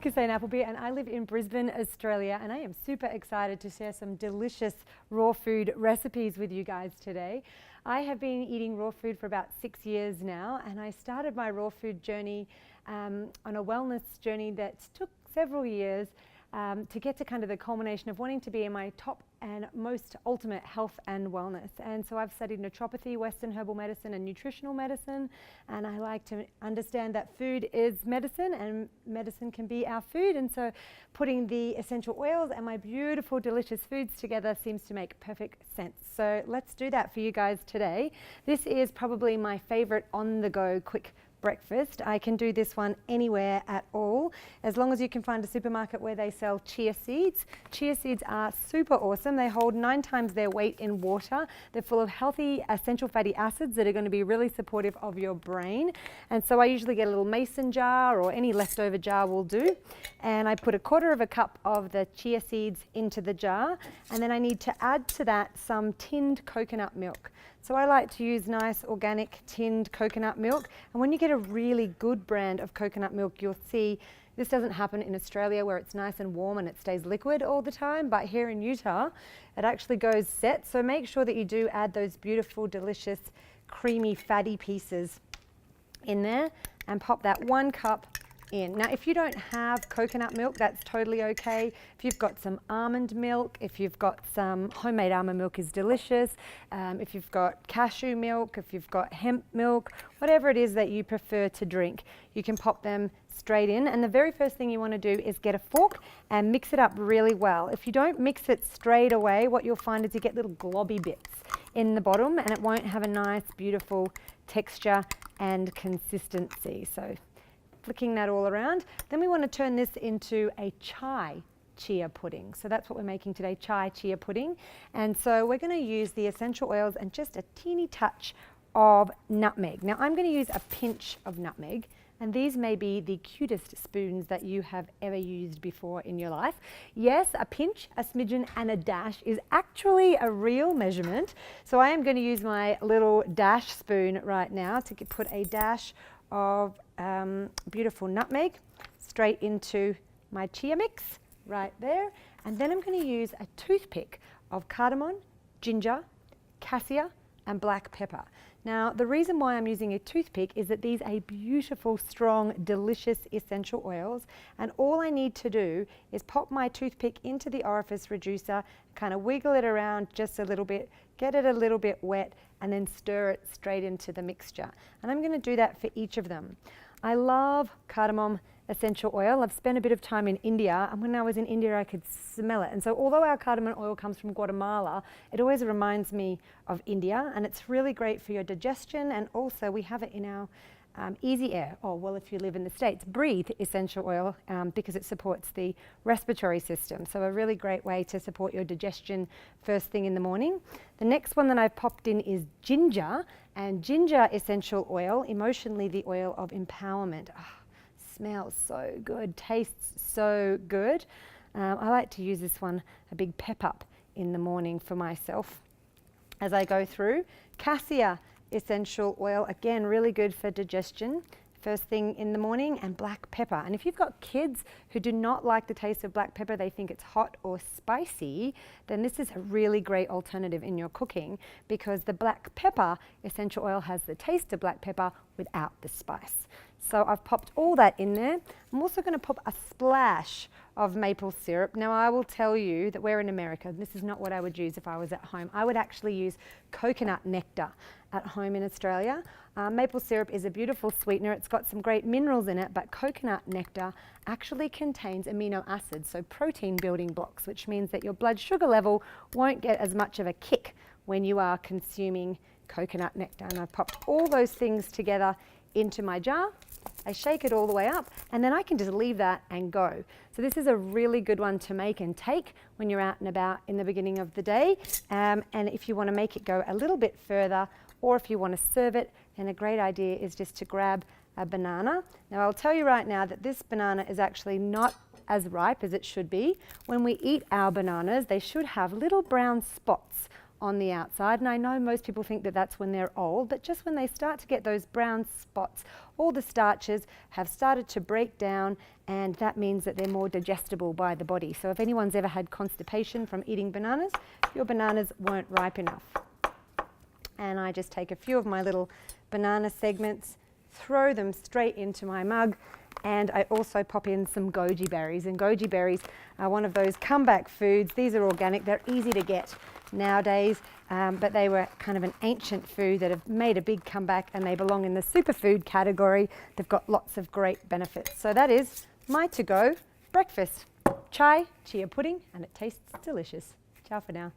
Kisane Appleby and I live in Brisbane, Australia, and I am super excited to share some delicious raw food recipes with you guys today. I have been eating raw food for about 6 years now, and I started my raw food journey on a wellness journey that took several years to get to kind of the culmination of wanting to be in my top and most ultimate health and wellness. And so I've studied naturopathy, Western herbal medicine and nutritional medicine, and I like to understand that food is medicine and medicine can be our food, and so putting the essential oils and my beautiful delicious foods together seems to make perfect sense. So let's do that for you guys today. This is probably my favorite on-the-go quick breakfast. I can do this one anywhere at all, as long as you can find a supermarket where they sell chia seeds. Chia seeds are super awesome. They hold 9 times their weight in water. They're full of healthy essential fatty acids that are going to be really supportive of your brain. And so I usually get a little mason jar, or any leftover jar will do, and I put 1/4 cup of the chia seeds into the jar, and then I need to add to that some tinned coconut milk. So I like to use nice organic tinned coconut milk, and when you get a really good brand of coconut milk, you'll see this doesn't happen in Australia where it's nice and warm and it stays liquid all the time, but here in Utah it actually goes set. So make sure that you do add those beautiful, delicious, creamy, fatty pieces in there and pop that 1 cup in. Now, if you don't have coconut milk, that's totally okay. If you've got some almond milk, if you've got some homemade almond milk is delicious. If you've got cashew milk, if you've got hemp milk, whatever it is that you prefer to drink, you can pop them straight in. And the very first thing you want to do is get a fork and mix it up really well. If you don't mix it straight away, what you'll find is you get little globby bits in the bottom, and it won't have a nice, beautiful texture and consistency. So flicking that all around. Then we want to turn this into a chai chia pudding. So that's what we're making today, chai chia pudding. And so we're going to use the essential oils and just a teeny touch of nutmeg. Now I'm going to use a pinch of nutmeg, and these may be the cutest spoons that you have ever used before in your life. Yes, a pinch, a smidgen and a dash is actually a real measurement. So I am going to use my little dash spoon right now to put a dash of beautiful nutmeg straight into my chia mix right there, and then I'm going to use a toothpick of cardamom, ginger, cassia and black pepper. Now the reason why I'm using a toothpick is that these are beautiful, strong, delicious essential oils, and all I need to do is pop my toothpick into the orifice reducer, kind of wiggle it around just a little bit, get it a little bit wet, and then stir it straight into the mixture. And I'm going to do that for each of them. I love cardamom essential oil. I've spent a bit of time in India, and when I was in India I could smell it. And so although our cardamom oil comes from Guatemala, it always reminds me of India, and it's really great for your digestion, and also we have it in our Easy Air, or well, if you live in the States, Breathe essential oil, because it supports the respiratory system. So a really great way to support your digestion first thing in the morning. The next one that I've popped in is ginger, and ginger essential oil, emotionally the oil of empowerment. Smells so good, tastes so good. I like to use this one, a big pep up in the morning for myself as I go through. Cassia essential oil, again really good for digestion first thing in the morning, and black pepper. And if you've got kids who do not like the taste of black pepper, they think it's hot or spicy, then this is a really great alternative in your cooking, because the black pepper essential oil has the taste of black pepper without the spice. So I've popped all that in there. I'm also going to pop a splash of maple syrup. Now I will tell you that we're in America. This is not what I would use if I was at home. I would actually use coconut nectar at home in Australia. Maple syrup is a beautiful sweetener. It's got some great minerals in it, but coconut nectar actually contains amino acids, so protein building blocks, which means that your blood sugar level won't get as much of a kick when you are consuming coconut nectar. And I've popped all those things together into my jar. I shake it all the way up, and then I can just leave that and go. So this is a really good one to make and take when you're out and about in the beginning of the day. And if you want to make it go a little bit further, or if you want to serve it, then a great idea is just to grab a banana. Now I'll tell you right now that this banana is actually not as ripe as it should be. When we eat our bananas, they should have little brown spots on the outside. And I know most people think that that's when they're old, but just when they start to get those brown spots, all the starches have started to break down, and that means that they're more digestible by the body. So if anyone's ever had constipation from eating bananas, your bananas weren't ripe enough. And I just take a few of my little banana segments, throw them straight into my mug, and I also pop in some goji berries. And goji berries are one of those comeback foods. These are organic, they're easy to get nowadays, but they were kind of an ancient food that have made a big comeback, and they belong in the superfood category. They've got lots of great benefits. So that is my to-go breakfast. Chai, chia pudding, and it tastes delicious. Ciao for now.